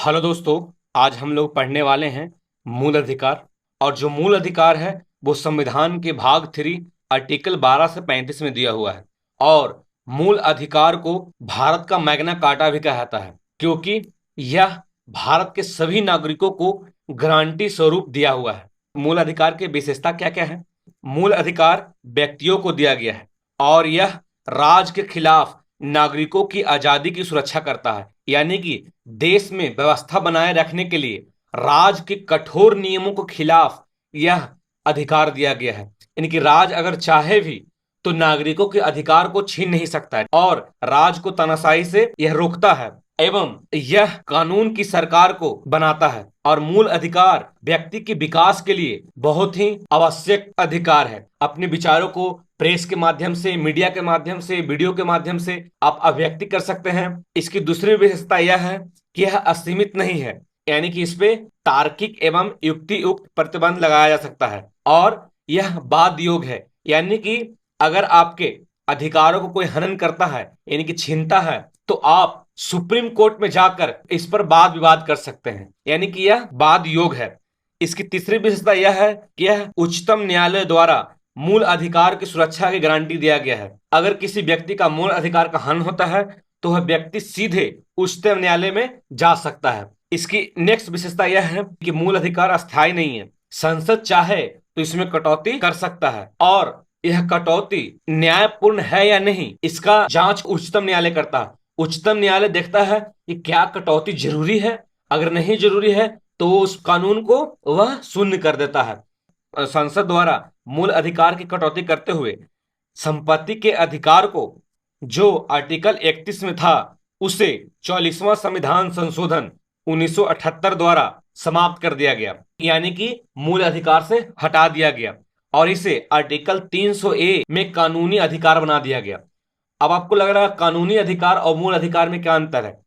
Hello दोस्तों। आज हम लोग पढ़ने वाले हैं मूल अधिकार। और जो मूल अधिकार है वो संविधान के भाग 3 आर्टिकल 12 से 35 में दिया हुआ है। और मूल अधिकार को भारत का मैग्ना कार्टा भी कहा जाता है, क्योंकि यह भारत के सभी नागरिकों को गारंटी स्वरूप दिया हुआ है। मूल अधिकार की विशेषता क्या क्या है? मूल अधिकार व्यक्तियों को दिया गया है और यह राज के खिलाफ नागरिकों की आजादी की सुरक्षा करता है। यानी कि देश में व्यवस्था बनाए रखने के लिए राज के कठोर नियमों के खिलाफ यह अधिकार दिया गया है। यानी कि राज अगर चाहे भी तो नागरिकों के अधिकार को छीन नहीं सकता है, और राज को तानाशाही से यह रोकता है एवं यह कानून की सरकार को बनाता है। और मूल अधिकार व्यक्ति के विकास के लिए बहुत ही आवश्यक अधिकार है। अपने विचारों को प्रेस के माध्यम से, मीडिया के माध्यम से, वीडियो के माध्यम से आप अभिव्यक्ति कर सकते हैं। इसकी दूसरी विशेषता यह है कि यह असीमित नहीं है, यानी कि इस पे तार्किक एवं युक्ति युक्त प्रतिबंध लगाया जा सकता है। और यह वाद योग है, यानी कि अगर आपके अधिकारों को कोई हनन करता है यानी कि छीनता है तो आप सुप्रीम कोर्ट में जाकर इस पर वाद विवाद कर सकते हैं, यानी कि यह वाद योग है। इसकी तीसरी विशेषता यह है कि यह उच्चतम न्यायालय द्वारा मूल अधिकार की सुरक्षा की गारंटी दिया गया है। अगर किसी व्यक्ति का मूल अधिकार का हनन होता है तो वह व्यक्ति सीधे उच्चतम न्यायालय में जा सकता है। इसकी नेक्स्ट विशेषता यह है कि मूल अधिकार अस्थायी नहीं है। संसद चाहे तो इसमें कटौती कर सकता है, और यह कटौती न्यायपूर्ण है या नहीं इसका जांच उच्चतम न्यायालय करता है। उच्चतम न्यायालय देखता है कि क्या कटौती जरूरी है, अगर नहीं जरूरी है तो उस कानून को वह शून्य कर देता है। संसद द्वारा मूल अधिकार की कटौती करते हुए संपत्ति के अधिकार को जो आर्टिकल 31 में था उसे 44वां संविधान संशोधन 1978 द्वारा समाप्त कर दिया गया, यानी कि मूल अधिकार से हटा दिया गया और इसे आर्टिकल 300 ए में कानूनी अधिकार बना दिया गया। अब आपको लग रहा है कानूनी अधिकार और मूल अधिकार में क्या अंतर है?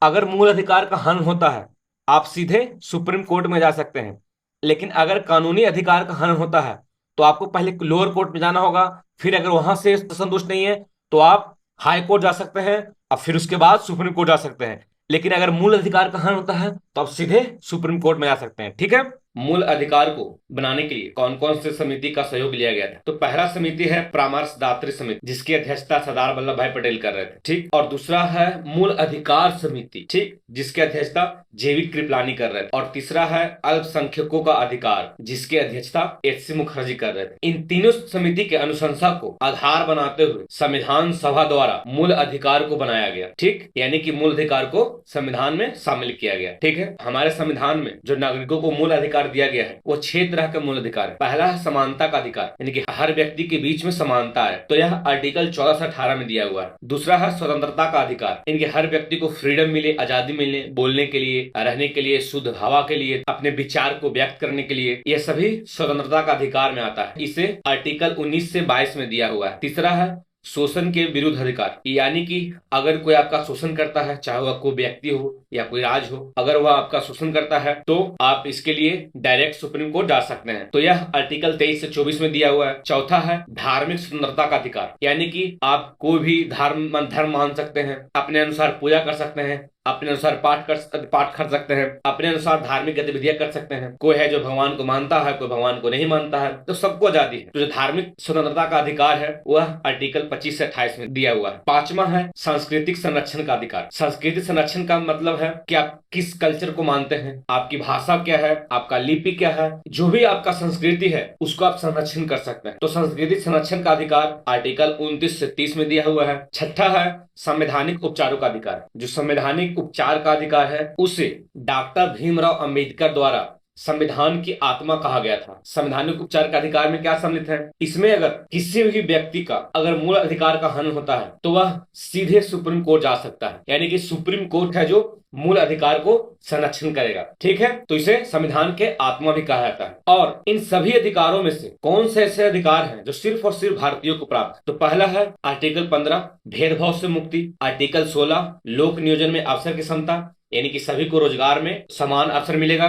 अगर मूल अधिकार का हनन होता है आप सीधे सुप्रीम कोर्ट में जा सकते हैं, लेकिन अगर कानूनी अधिकार का हनन होता है तो आपको पहले लोअर कोर्ट में जाना होगा। फिर अगर वहां से संतुष्ट नहीं है तो आप हाई कोर्ट जा सकते हैं और फिर उसके बाद सुप्रीम कोर्ट जा सकते हैं। लेकिन अगर मूल अधिकार का हनन होता है तो आप सीधे सुप्रीम कोर्ट में जा सकते हैं। ठीक है। मूल अधिकार को बनाने के लिए कौन कौन से समिति का सहयोग लिया गया था? तो पहला समिति है परामर्शदात्री समिति, जिसकी अध्यक्षता सरदार वल्लभ भाई पटेल कर रहे थे। ठीक। और दूसरा है मूल अधिकार समिति, ठीक, जिसकी अध्यक्षता जेवी कृपलानी कर रहे थे। और तीसरा है अल्पसंख्यकों का अधिकार, जिसकी अध्यक्षता एच.सी. मुखर्जी कर रहे थे। इन तीनों समिति के अनुशंसा को आधार बनाते हुए संविधान सभा द्वारा मूल अधिकार को बनाया गया। ठीक, यानी कि मूल अधिकार को संविधान में शामिल किया गया। ठीक है। हमारे संविधान में जो नागरिकों को मूल अधिकार दिया गया है वो 6 तरह के मूल अधिकार है। पहला है समानता का अधिकार, यानी कि हर व्यक्ति के बीच में समानता है, तो यह आर्टिकल 14 से 18 में दिया हुआ है। दूसरा है स्वतंत्रता का अधिकार, यानी कि हर व्यक्ति को फ्रीडम मिले, आजादी मिले, बोलने के लिए, रहने के लिए, शुद्ध हवा के लिए, अपने विचार को व्यक्त करने के लिए, यह सभी स्वतंत्रता का अधिकार में आता है। इसे आर्टिकल 19 से 22 में दिया हुआ है। तीसरा है शोषण के विरुद्ध अधिकार, यानी कि अगर कोई आपका शोषण करता है, चाहे वह कोई व्यक्ति हो या कोई राज हो, अगर वह आपका शोषण करता है तो आप इसके लिए डायरेक्ट सुप्रीम कोर्ट जा सकते हैं। तो यह आर्टिकल 23 से 24 में दिया हुआ है। चौथा है धार्मिक स्वतंत्रता का अधिकार, यानी कि आप कोई भी धर्म मान सकते हैं, अपने अनुसार पूजा कर सकते हैं, अपने अनुसार पाठ कर सकते हैं, अपने अनुसार धार्मिक गतिविधियां कर सकते हैं। कोई है जो भगवान को मानता है, कोई भगवान को नहीं मानता है, तो सबको आजादी है। तो जो धार्मिक स्वतंत्रता का अधिकार है वह आर्टिकल 25 से 28 में दिया हुआ है। पांचवा है सांस्कृतिक संरक्षण का अधिकार। सांस्कृतिक संरक्षण का मतलब है कि आप किस कल्चर को मानते हैं, आपकी भाषा क्या है, आपका लिपि क्या है, जो भी आपका संस्कृति है उसको आप संरक्षण कर सकते हैं। तो सांस्कृतिक संरक्षण का अधिकार आर्टिकल 29 से 30 में दिया हुआ है। छठा है संवैधानिक उपचारों का अधिकार। जो संवैधानिक उपचार का अधिकार है उसे डॉक्टर भीमराव अंबेडकर द्वारा संविधान की आत्मा कहा गया था। संवैधानिक उपचार का अधिकार में क्या सम्मिलित है? इसमें अगर किसी भी व्यक्ति का अगर मूल अधिकार का हनन होता है तो वह सीधे सुप्रीम कोर्ट जा सकता है, यानी कि सुप्रीम कोर्ट है जो मूल अधिकार को संरक्षण करेगा। ठीक है। तो इसे संविधान के आत्मा भी कहा जाता है। और इन सभी अधिकारों में से कौन से ऐसे अधिकार हैं जो सिर्फ और सिर्फ भारतीयों को प्राप्त है? तो पहला है आर्टिकल 15 भेदभाव से मुक्ति, आर्टिकल 16 लोक नियोजन में अवसर की समता, यानी कि सभी को रोजगार में समान अवसर मिलेगा।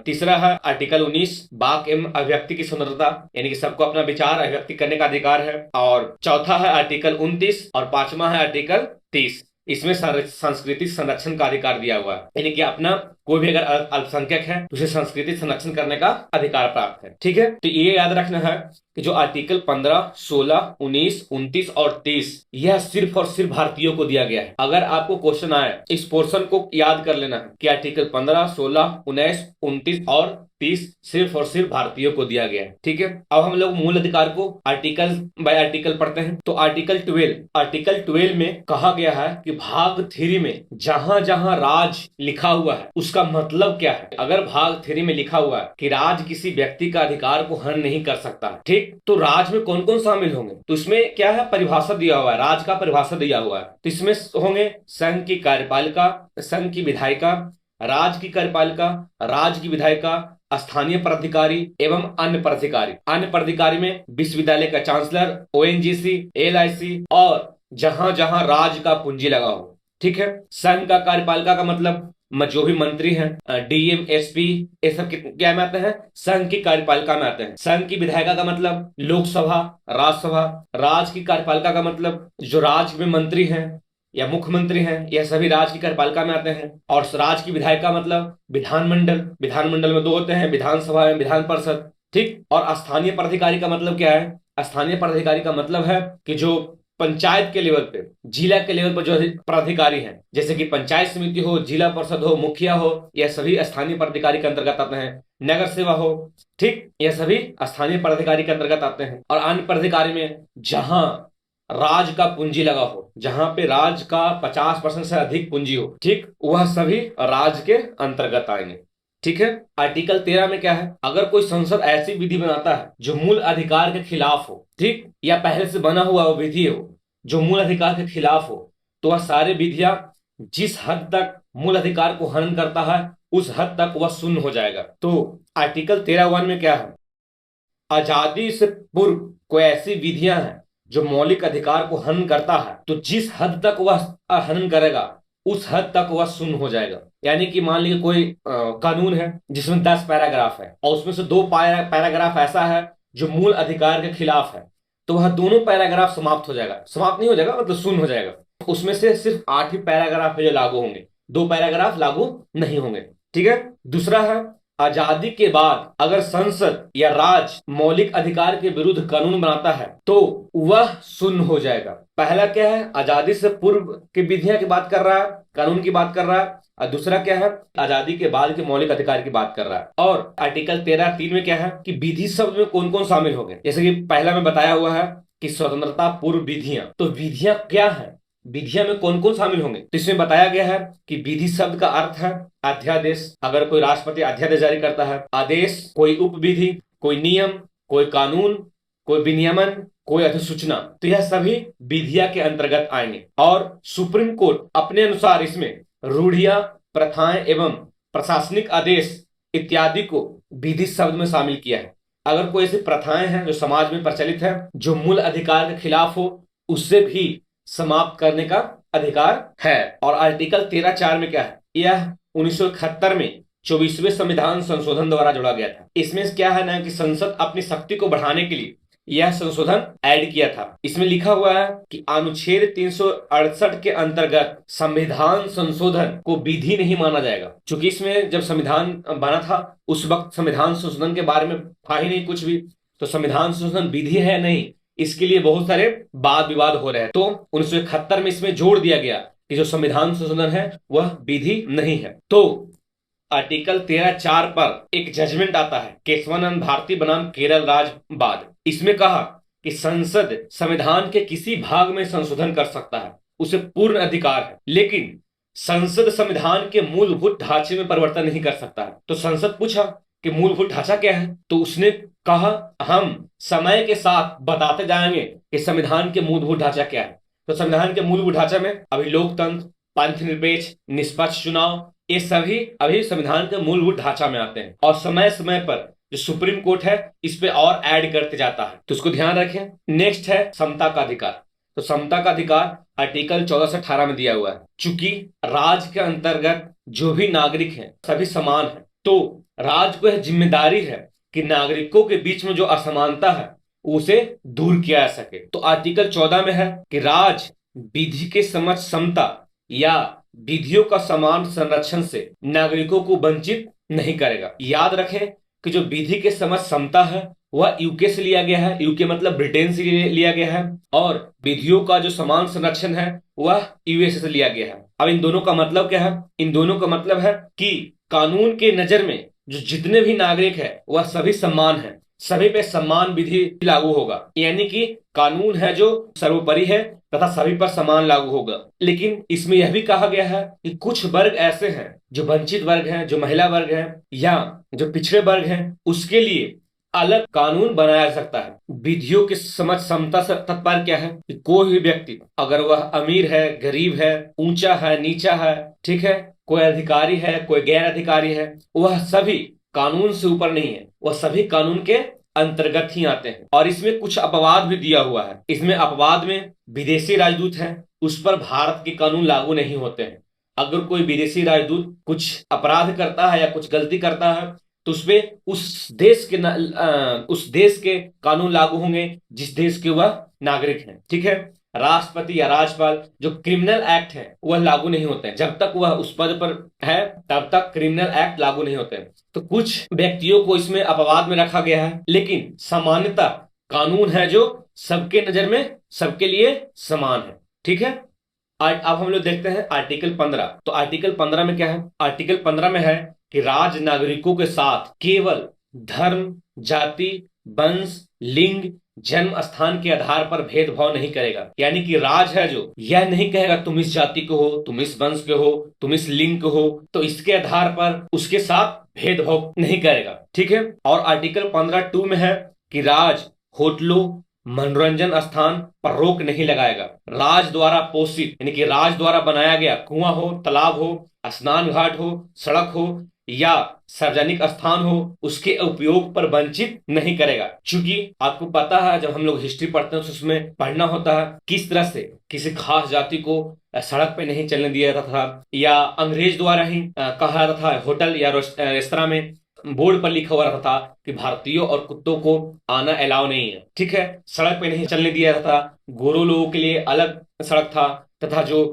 तीसरा है आर्टिकल 19 वाक एवं अभिव्यक्ति की स्वतंत्रता, यानी कि सबको अपना विचार अभिव्यक्ति करने का अधिकार है। और चौथा है आर्टिकल 29 और पांचवा है आर्टिकल 30, इसमें सांस्कृतिक संरक्षण का अधिकार दिया हुआ है, यानी कि अपना कोई भी अगर अल्पसंख्यक है तो उसे सांस्कृतिक संरक्षण करने का अधिकार प्राप्त है। ठीक है, तो ये याद रखना है कि जो आर्टिकल 15, 16, 19, 29 और 30 यह सिर्फ और सिर्फ भारतीयों को दिया गया है। अगर आपको क्वेश्चन आए इस पोर्शन को याद कर लेना है कि आर्टिकल 15, 16, 19, 29 और 30 सिर्फ और सिर्फ भारतीयों को दिया गया है। ठीक है, अब हम लोग मूल अधिकार को आर्टिकल बाय आर्टिकल पढ़ते हैं। तो आर्टिकल 12 में कहा गया है कि भाग 3 में जहां जहां राज लिखा हुआ है उसका मतलब क्या है। अगर भाग 3 में लिखा हुआ है कि राज किसी व्यक्ति का अधिकार को हनन नहीं कर सकता, ठीक, तो राज में कौन कौन शामिल होंगे, तो इसमें क्या है, परिभाषा दिया हुआ है, राज का परिभाषा दिया हुआ है। तो इसमें होंगे संघ की कार्यपालिका, संघ की विधायिका, राज्य की कार्यपालिका, राज्य की विधायिका, स्थानीय प्राधिकारी एवं अन्य प्राधिकारी। अन्य प्राधिकारी में विश्वविद्यालय का चांसलर, ओएनजीसी, एलआईसी और जहां जहां राज्य का पूंजी लगा हो। ठीक है, संघ का कार्यपालिका का मतलब जो भी मंत्री हैं, डीएम, एसपी, ये सब क्या में आते हैं, संघ की कार्यपालिका में आते हैं। संघ की विधायिका का मतलब लोकसभा, राज्यसभा। राज्य की कार्यपालिका का मतलब जो राज्य में मंत्री हैं या मुख्यमंत्री हैं, यह सभी राज्य की कार्यपालिका में आते हैं। और राज्य की विधायिका मतलब विधानमंडल। विधानमंडल में दो होते हैं, विधानसभा एवं विधान परिषद। ठीक, और स्थानीय प्राधिकारी का मतलब क्या है, स्थानीय प्राधिकारी का मतलब है कि जो पंचायत के लेवल पे, जिला के लेवल पर जो प्राधिकारी हैं, जैसे कि पंचायत समिति हो, जिला परिषद हो, मुखिया हो, यह सभी स्थानीय प्राधिकारी के अंतर्गत आते हैं। नगर सेवा हो, ठीक, यह सभी स्थानीय प्राधिकारी के अंतर्गत आते हैं। और अन्य प्राधिकारी में जहां राज का पूंजी लगा हो, जहां पे राज का 50% से अधिक पूंजी हो, ठीक, वह सभी राज के अंतर्गत आएंगे। ठीक है, आर्टिकल 13 में क्या है, अगर कोई संसद ऐसी विधि बनाता है जो मूल अधिकार के खिलाफ हो, ठीक, या पहले से बना हुआ वो विधि हो जो मूल अधिकार के खिलाफ हो, तो वह सारी विधियां जिस हद तक मूल अधिकार को हनन करता है उस हद तक वह शून्य हो जाएगा। तो आर्टिकल 13(1) में क्या है, आजादी से पूर्व कोई ऐसी विधियां हैं जो मौलिक अधिकार को हनन करता है, तो जिस हद तक वह हनन करेगा उस हद तक वह शून्य हो जाएगा। यानी कि मान लीजिए कोई कानून है जिसमें 10 पैराग्राफ है और उसमें से 2 पैराग्राफ ऐसा है जो मूल अधिकार के खिलाफ है, तो वह दोनों पैराग्राफ समाप्त हो जाएगा, समाप्त नहीं हो जाएगा मतलब शून्य हो जाएगा। उसमें से सिर्फ 8 ही पैराग्राफ है जो लागू होंगे, 2 पैराग्राफ लागू नहीं होंगे। ठीक है, दूसरा है आजादी के बाद अगर संसद या राज्य मौलिक अधिकार के विरुद्ध कानून बनाता है तो वह शून्य हो जाएगा। पहला क्या है, आजादी से पूर्व की विधियां की बात कर रहा है, कानून की बात कर रहा है। और दूसरा क्या है, आजादी के बाद के मौलिक अधिकार की बात कर रहा है। और आर्टिकल 13(3) में क्या है कि विधि शब्द में कौन कौन शामिल होंगे, जैसे कि पहला में बताया हुआ है कि स्वतंत्रता पूर्व विधियां, तो विधियां क्या है, विधियां में कौन कौन शामिल होंगे, तो इसमें बताया गया है कि विधि शब्द का अर्थ है अध्यादेश, अगर कोई राष्ट्रपति अध्यादेश जारी करता है, आदेश, कोई उप विधि, कोई नियम, कोई कानून, कोई विनियमन, कोई अधिसूचना, तो यह सभी विधिया के अंतर्गत आएंगे। और सुप्रीम कोर्ट अपने अनुसार इसमें रूढ़ियां, प्रथाएं एवं प्रशासनिक आदेश इत्यादि को विधि शब्द में शामिल किया है। अगर कोई ऐसी प्रथाएं हैं जो समाज में प्रचलित है जो मूल अधिकार के खिलाफ हो, उससे भी समाप्त करने का अधिकार है। और आर्टिकल 13(4) में क्या है, यह 1971 में 24वें संविधान संशोधन द्वारा जोड़ा गया था। इसमें क्या है ना कि संसद अपनी शक्ति को बढ़ाने के लिए यह संशोधन ऐड किया था। इसमें लिखा हुआ है कि अनुच्छेद 368 के अंतर्गत संविधान संशोधन को विधि नहीं माना जाएगा, क्योंकि इसमें जब संविधान बना था उस वक्त संविधान संशोधन के बारे में था ही नहीं कुछ भी, तो संविधान संशोधन विधि है नहीं, इसके लिए बहुत सारे वाद विवाद हो रहे हैं। तो 1971 में इसमें जोड़ दिया गया कि जो संविधान संशोधन है वह विधि नहीं है। तो आर्टिकल 13(4) पर एक जजमेंट आता है केशवानंद भारती बनाम केरल राज्य बाद। इसमें कहा कि संसद संविधान के किसी भाग में संशोधन कर सकता है, उसे पूर्ण अधिकार है, लेकिन संसद संविधान के मूलभूत ढांचे में परिवर्तन नहीं कर सकता है। तो संसद पूछा कि मूलभूत ढांचा क्या है, तो उसने कहा हम समय के साथ बताते जाएंगे कि संविधान के मूलभूत ढांचा क्या है। तो संविधान के मूलभूत ढांचा में अभी लोकतंत्र, पंथनिरपेक्ष, निष्पक्ष चुनाव, ये सभी अभी संविधान के मूलभूत ढांचा में आते हैं। और समय समय पर जो सुप्रीम कोर्ट है इस पे और ऐड करते जाता है, तो उसको ध्यान रखें। नेक्स्ट है समता का अधिकार। तो समता का अधिकार आर्टिकल 14 से 18 में दिया हुआ है। चूंकि राज्य के अंतर्गत जो भी नागरिक हैं सभी समान हैं, तो राज्य को यह जिम्मेदारी है कि नागरिकों के बीच में जो असमानता है उसे दूर किया जा सके। तो आर्टिकल 14 में है कि राज्य विधि के समक्ष समता या विधियों का समान संरक्षण से नागरिकों को वंचित नहीं करेगा। याद रखें कि जो विधि के समझ समता है वह यूके से लिया गया है, यूके मतलब ब्रिटेन से लिया गया है, और विधियों का जो समान संरक्षण है वह यूएसए से लिया गया है। अब इन दोनों का मतलब क्या है? इन दोनों का मतलब है कि कानून के नजर में जो जितने भी नागरिक है वह सभी समान है, सभी पे समान विधि लागू होगा, यानी कि कानून है जो सर्वोपरि है तथा सभी पर समान लागू होगा। लेकिन इसमें यह भी कहा गया है कि कुछ वर्ग ऐसे हैं जो वंचित वर्ग हैं, जो महिला वर्ग हैं या जो पिछड़े वर्ग हैं, उसके लिए अलग कानून बनाया जा सकता है। विधियों की समझ समता से तात्पर्य क्या है कि कोई भी व्यक्ति, अगर वह अमीर है, गरीब है, ऊंचा है, नीचा है, ठीक है, कोई अधिकारी है, कोई गैर अधिकारी है, वह सभी कानून से ऊपर नहीं है, वह सभी कानून के अंतर्गत ही आते हैं। और इसमें कुछ अपवाद भी दिया हुआ है। इसमें अपवाद में विदेशी राजदूत हैं, उस पर भारत के कानून लागू नहीं होते हैं। अगर कोई विदेशी राजदूत कुछ अपराध करता है या कुछ गलती करता है तो उसपे उस देश के कानून लागू होंगे जिस देश के वह नागरिक हैं, ठीक है। राष्ट्रपति या राज्यपाल जो क्रिमिनल एक्ट है वह लागू नहीं होते हैं। जब तक वह उस पद पर है तब तक क्रिमिनल एक्ट लागू नहीं होते हैं। तो कुछ व्यक्तियों को इसमें अपवाद में रखा गया है, लेकिन सामान्यतः कानून है जो सबके नजर में सबके लिए समान है, ठीक है। अब हम लोग देखते हैं आर्टिकल 15। तो आर्टिकल 15 में क्या है? आर्टिकल 15 में है कि राज्य नागरिकों के साथ केवल धर्म, जाति, वंश, लिंग, जन्म स्थान के आधार पर भेदभाव नहीं करेगा। यानी कि राज है जो यह नहीं कहेगा तुम इस जाति के हो, तुम इस वंश के हो, तुम इस लिंग के हो, तो इसके आधार पर उसके साथ भेदभाव नहीं करेगा, ठीक है। और आर्टिकल 15(2) में है कि राज होटलों, मनोरंजन स्थान पर रोक नहीं लगाएगा। राज द्वारा पोषित यानी कि राज द्वारा बनाया गया कुआं हो, तालाब हो, स्नान घाट हो, सड़क हो या सार्वजनिक स्थान हो, उसके उपयोग पर वंचित नहीं करेगा। क्योंकि आपको पता है जब हम लोग हिस्ट्री पढ़ते हैं तो उसमें पढ़ना होता है किस तरह से किसी खास जाति को सड़क पे नहीं चलने दिया जाता था, या अंग्रेज द्वारा ही कहा जाता था होटल या रेस्तरां में बोर्ड पर लिखा हुआ रहता था कि भारतीयों और कुत्तों को आना अलाउ नहीं है, ठीक है। सड़क पे नहीं चलने दिया जाता था, गोरों लोगों के लिए अलग सड़क था तथा जो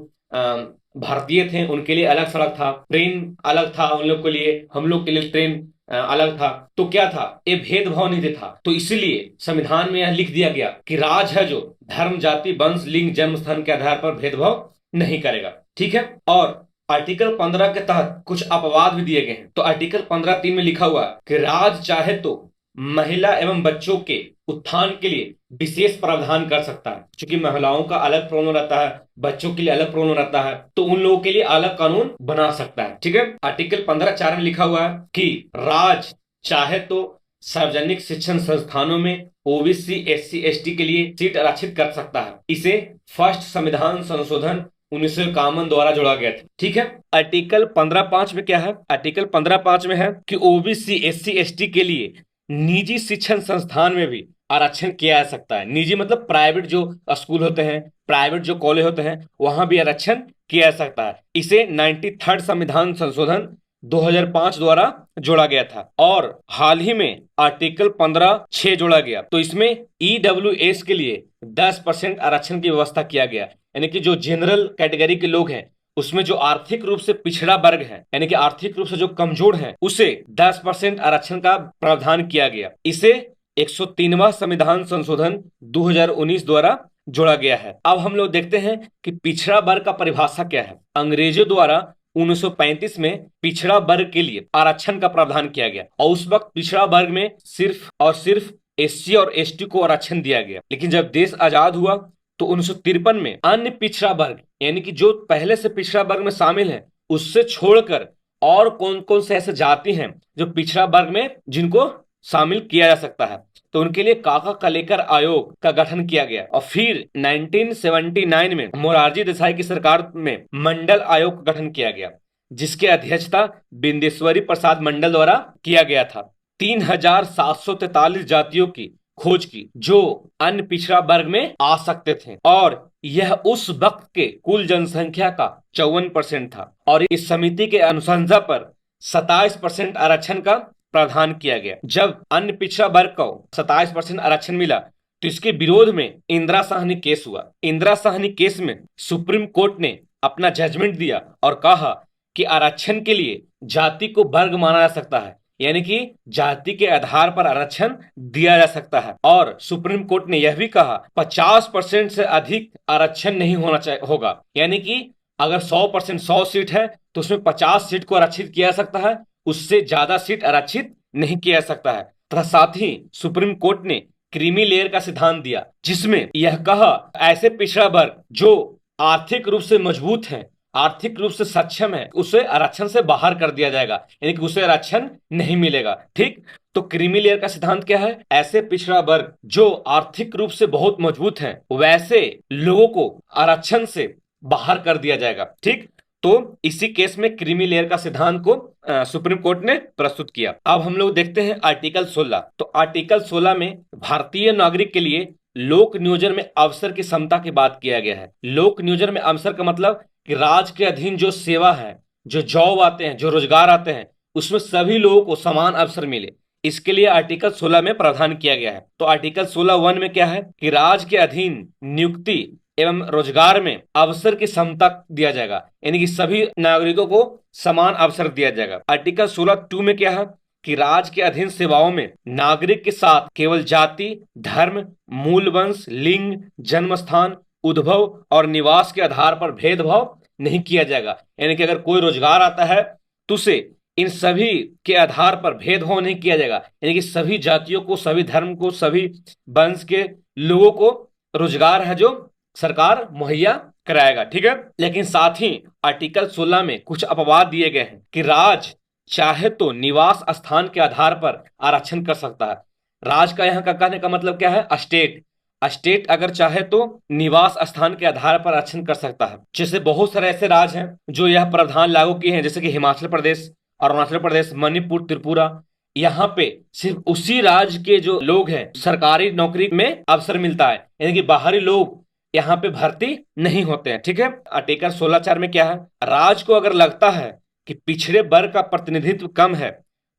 भारतीय थे उनके लिए अलग सड़क था, ट्रेन अलग था उन लोग के लिए, हम लोग के लिए ट्रेन अलग था। तो क्या था? ये भेदभाव नहीं था। तो इसलिए संविधान में यह लिख दिया गया कि राज है जो धर्म, जाति, वंश, लिंग, जन्म स्थान के आधार पर भेदभाव नहीं करेगा, ठीक है। और आर्टिकल 15 के तहत कुछ अपवाद भी दिए गए हैं। तो आर्टिकल 15(3) में लिखा हुआ है कि राज्य चाहे तो महिला एवं बच्चों के उत्थान के लिए विशेष प्रावधान कर सकता है। क्योंकि महिलाओं का अलग प्रोग्राम रहता है, बच्चों के लिए अलग प्रोग्राम रहता है, तो उन लोगों के लिए अलग कानून बना सकता है, ठीक है। आर्टिकल 15(4) में लिखा हुआ है कि राज्य चाहे तो सार्वजनिक शिक्षण संस्थानों में ओबीसी, एससी, एसटी के लिए सीट आरक्षित कर सकता है। इसे फर्स्ट संविधान संशोधन 1951 द्वारा जोड़ा गया था, ठीक है। आर्टिकल 15(5) में क्या है? आर्टिकल 15(5) में है कि ओबीसी, एससी, एसटी के लिए निजी शिक्षण संस्थान में भी आरक्षण किया जा सकता है। निजी मतलब प्राइवेट जो स्कूल होते हैं, प्राइवेट जो कॉलेज होते हैं, वहां भी आरक्षण किया जा सकता है। इसे 93rd संविधान संशोधन 2005 द्वारा जोड़ा गया था। और हाल ही में आर्टिकल 15(6) जोड़ा गया। तो इसमें ईडब्ल्यूएस के लिए 10% आरक्षण की व्यवस्था किया गया। यानी कि जो जनरल कैटेगरी के लोग हैं उसमें जो आर्थिक रूप से पिछड़ा वर्ग है, यानी कि आर्थिक रूप से जो कमजोर है, उसे 10% आरक्षण का प्रावधान किया गया। इसे 103वां संविधान संशोधन 2019 द्वारा जोड़ा गया है। अब हम लोग देखते हैं कि पिछड़ा वर्ग का परिभाषा क्या है। अंग्रेजों द्वारा 1935 में पिछड़ा वर्ग के लिए आरक्षण का प्रावधान किया गया और उस वक्त पिछड़ा वर्ग में सिर्फ और सिर्फ एससी और एसटी को आरक्षण दिया गया। लेकिन जब देश आजाद हुआ तो 1953 में अन्य पिछड़ा वर्ग यानी कि जो पहले से पिछड़ा वर्ग में शामिल है उससे छोड़कर और कौन कौन से ऐसे जाति हैं जो पिछड़ा वर्ग में जिनको शामिल किया जा सकता है, तो उनके लिए काका कलेकर आयोग का गठन किया गया। और फिर 1979 में मोरारजी देसाई की सरकार में मंडल आयोग का गठन किया गया, जिसकी अध्यक्षता बिंदेश्वरी प्रसाद मंडल द्वारा किया गया था। 3743 जातियों की खोज की जो अन्य पिछड़ा वर्ग में आ सकते थे, और यह उस वक्त के कुल जनसंख्या का 54% था। और इस समिति के अनुशंसा पर 27% आरक्षण का प्रावधान किया गया। जब अन्य पिछड़ा वर्ग को 27% आरक्षण मिला तो इसके विरोध में इंदिरा साहनी केस हुआ। इंदिरा साहनी केस में सुप्रीम कोर्ट ने अपना जजमेंट दिया और कहा कि आरक्षण के लिए जाति को वर्ग माना जा सकता है, यानी कि जाति के आधार पर आरक्षण दिया जा सकता है। और सुप्रीम कोर्ट ने यह भी कहा 50% से अधिक आरक्षण नहीं होना चाहिए होगा, यानी कि अगर 100% 100 सीट है तो उसमें 50 सीट को आरक्षित किया जा सकता है, उससे ज्यादा सीट आरक्षित नहीं किया जा सकता है। तथा साथ ही सुप्रीम कोर्ट ने क्रीमी लेयर का सिद्धांत दिया, जिसमें यह कहा ऐसे पिछड़ा वर्ग जो आर्थिक रूप से मजबूत है, आर्थिक रूप से सक्षम है, उसे आरक्षण से बाहर कर दिया जाएगा, यानी कि उसे आरक्षण नहीं मिलेगा। ठीक, तो क्रीमी लेयर का सिद्धांत क्या है? ऐसे पिछड़ा वर्ग जो आर्थिक रूप से बहुत मजबूत है, वैसे लोगों को आरक्षण से बाहर कर दिया जाएगा। ठीक, तो इसी केस में क्रीमी लेयर का सिद्धांत को सुप्रीम कोर्ट ने प्रस्तुत किया। अब हम लोग देखते हैं आर्टिकल 16। तो आर्टिकल 16 में भारतीय नागरिक के लिए लोक नियोजन में अवसर की समता की बात किया गया है। लोक नियोजन में अवसर का मतलब कि राज्य के अधीन जो सेवा है, जो जॉब आते हैं, जो रोजगार आते हैं, उसमें सभी लोगों को समान अवसर मिले, इसके लिए आर्टिकल 16 में प्रावधान किया गया है। तो आर्टिकल 16(1) में क्या है कि राज्य के अधीन नियुक्ति एवं रोजगार में अवसर की समता दिया जाएगा, यानी कि सभी नागरिकों को समान अवसर दिया जाएगा। आर्टिकल 16(2) में क्या है कि राज्य के अधीन सेवाओं में नागरिक के साथ केवल जाति, धर्म, मूल वंश, लिंग, जन्म स्थान, उद्भव और निवास के आधार पर भेदभाव नहीं किया जाएगा, यानी कि अगर कोई रोजगार आता है तो उसे इन सभी के आधार पर भेदभाव नहीं किया जाएगा, यानी कि सभी जातियों को, सभी धर्म को, सभी वंश के लोगों को रोजगार है जो सरकार मुहैया कराएगा। ठीक है, लेकिन साथ ही आर्टिकल 16 में कुछ अपवाद दिए गए हैं कि राज्य चाहे तो निवास स्थान के आधार पर आरक्षण कर सकता है। राज्य का यहाँ का कहने का मतलब क्या है? स्टेट। स्टेट अगर चाहे तो निवास स्थान के आधार पर आरक्षण कर सकता है। जैसे बहुत सारे ऐसे राज्य हैं जो यह प्रावधान लागू किए हैं, जैसे कि हिमाचल प्रदेश, अरुणाचल प्रदेश, मणिपुर, त्रिपुरा। यहाँ पे सिर्फ उसी राज्य के जो लोग हैं सरकारी नौकरी में अवसर मिलता है, यानी कि बाहरी लोग यहाँ पे भर्ती नहीं होते हैं। ठीक है, आर्टिकल 16(4) में क्या है? राज्य को अगर लगता है कि पिछड़े वर्ग का प्रतिनिधित्व कम है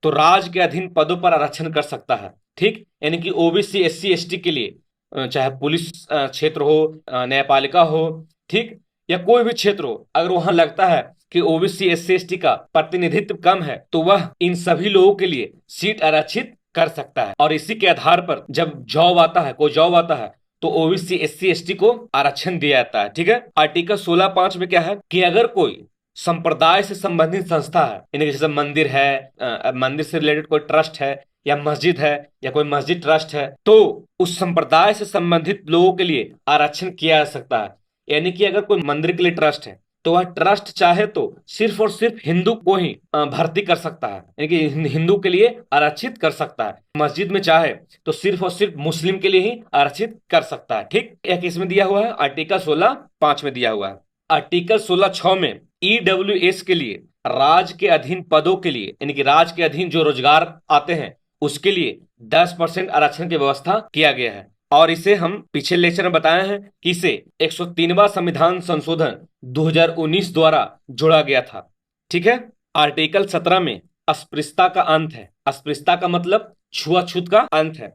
तो राज्य के अधीन पदों पर आरक्षण कर सकता है। ठीक, यानी कि ओबीसी, एससी, एसटी के लिए चाहे पुलिस क्षेत्र हो, न्यायपालिका हो, ठीक, या कोई भी क्षेत्र हो, अगर वहां लगता है कि ओबीसी, एससी, एसटी का प्रतिनिधित्व कम है तो वह इन सभी लोगों के लिए सीट आरक्षित कर सकता है। और इसी के आधार पर जब जॉब आता है, कोई जॉब आता है, तो ओबीसी, एससी, एसटी को आरक्षण दिया जाता है। ठीक है, आर्टिकल 16(5) में क्या है कि अगर कोई संप्रदाय से संबंधित संस्था है, यानी कि जैसे मंदिर है, मंदिर से रिलेटेड कोई ट्रस्ट है, या मस्जिद है, या कोई मस्जिद ट्रस्ट है, तो उस संप्रदाय से संबंधित लोगों के लिए आरक्षण किया जा सकता है। यानी कि अगर कोई मंदिर के लिए ट्रस्ट है तो वह ट्रस्ट चाहे तो सिर्फ और सिर्फ हिंदू को ही भर्ती कर सकता है, यानी कि हिंदू के लिए आरक्षित कर सकता है। मस्जिद में चाहे तो सिर्फ और सिर्फ मुस्लिम के लिए ही आरक्षित कर सकता है। ठीक, यह किसमें दिया हुआ है? आर्टिकल 16(5) में दिया हुआ है। आर्टिकल 16(6) में ईडब्ल्यूएस के लिए राज्य के अधीन पदों के लिए, यानी कि राज्य के अधीन जो रोजगार आते हैं उसके लिए 10% आरक्षण की व्यवस्था किया गया है। और इसे हम पिछले लेक्चर में बताए हैं कि इसे 103वां संविधान संशोधन 2019 द्वारा जोड़ा गया था। ठीक है, आर्टिकल 17 में अस्पृश्यता का अंत है। अस्पृश्यता का मतलब छुआछूत का अंत है।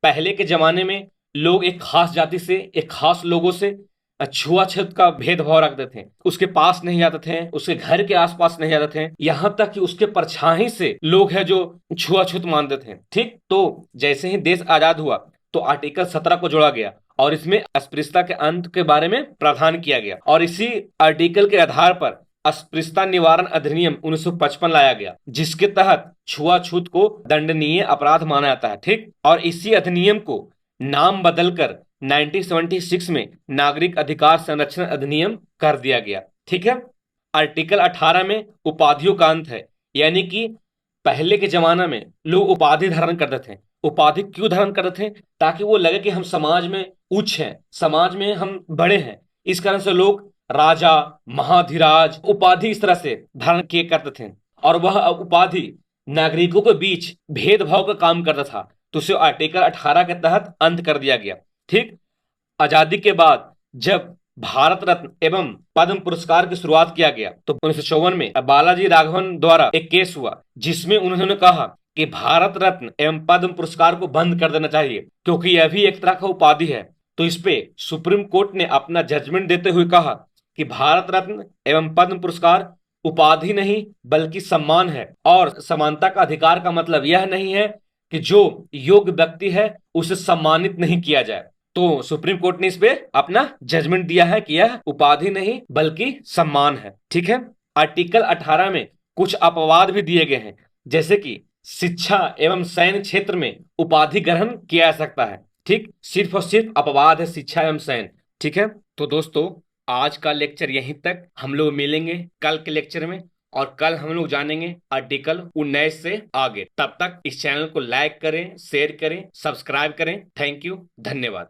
पहले के जमाने में लोग एक खास जाति से, एक खास लोगों से छुआछूत का भेदभाव रखते थे, उसके पास नहीं जाते थे, उसके घर के आसपास नहीं जाते थे, यहां तक कि उसके परछाई से लोग हैं जो छुआछूत मानते थे। ठीक, तो जैसे ही देश आजाद हुआ तो आर्टिकल 17 को जोड़ा गया और इसमें अस्पृश्यता के अंत के बारे में प्रावधान किया गया, और इसी आर्टिकल के आधार पर अस्पृश्यता निवारण अधिनियम 1955 लाया गया, जिसके तहत छुआछूत को दंडनीय अपराध माना जाता है। ठीक, और इसी अधिनियम को नाम बदलकर 1976 में नागरिक अधिकार संरक्षण अधिनियम कर दिया गया। ठीक है, आर्टिकल 18 में उपाधियों का अंत है, यानी कि पहले के जमाना में लोग उपाधि धारण करते थे। उपाधि क्यों धारण करते थे? ताकि वो लगे कि हम समाज में उच्च हैं, समाज में हम बड़े हैं। इस कारण से लोग राजा, महाधिराज उपाधि इस तरह से धारण किए करते थे, और वह उपाधि नागरिकों के बीच भेदभाव का काम करता था, तो उसे आर्टिकल 18 के तहत अंत कर दिया गया। ठीक, आजादी के बाद जब भारत रत्न एवं पद्म पुरस्कार की शुरुआत किया गया तो 1954 में बालाजी राघवन द्वारा एक केस हुआ, जिसमें उन्होंने कहा कि भारत रत्न एवं पद्म पुरस्कार को बंद कर देना चाहिए, क्योंकि यह भी एक तरह का उपाधि है। तो इस पे सुप्रीम कोर्ट ने अपना जजमेंट देते हुए कहा कि भारत रत्न एवं पद्म पुरस्कार उपाधि नहीं बल्कि सम्मान है, और समानता का अधिकार का मतलब यह नहीं है कि जो योग्य व्यक्ति है उसे सम्मानित नहीं किया जाए। तो सुप्रीम कोर्ट ने इस पे अपना जजमेंट दिया है कि यह उपाधि नहीं बल्कि सम्मान है। ठीक है। आर्टिकल 18 में कुछ अपवाद भी दिए गए हैं, जैसे कि शिक्षा एवं सैन्य क्षेत्र में उपाधि ग्रहण किया जा सकता है। ठीक, सिर्फ और सिर्फ अपवाद है शिक्षा एवं सैन्य। ठीक है। तो दोस्तों, आज का लेक्चर यहीं तक। हम लोग मिलेंगे कल के लेक्चर में, और कल हम लोग जानेंगे आर्टिकल 19 से आगे। तब तक इस चैनल को लाइक करें, शेयर करें, सब्सक्राइब करें। थैंक यू, धन्यवाद।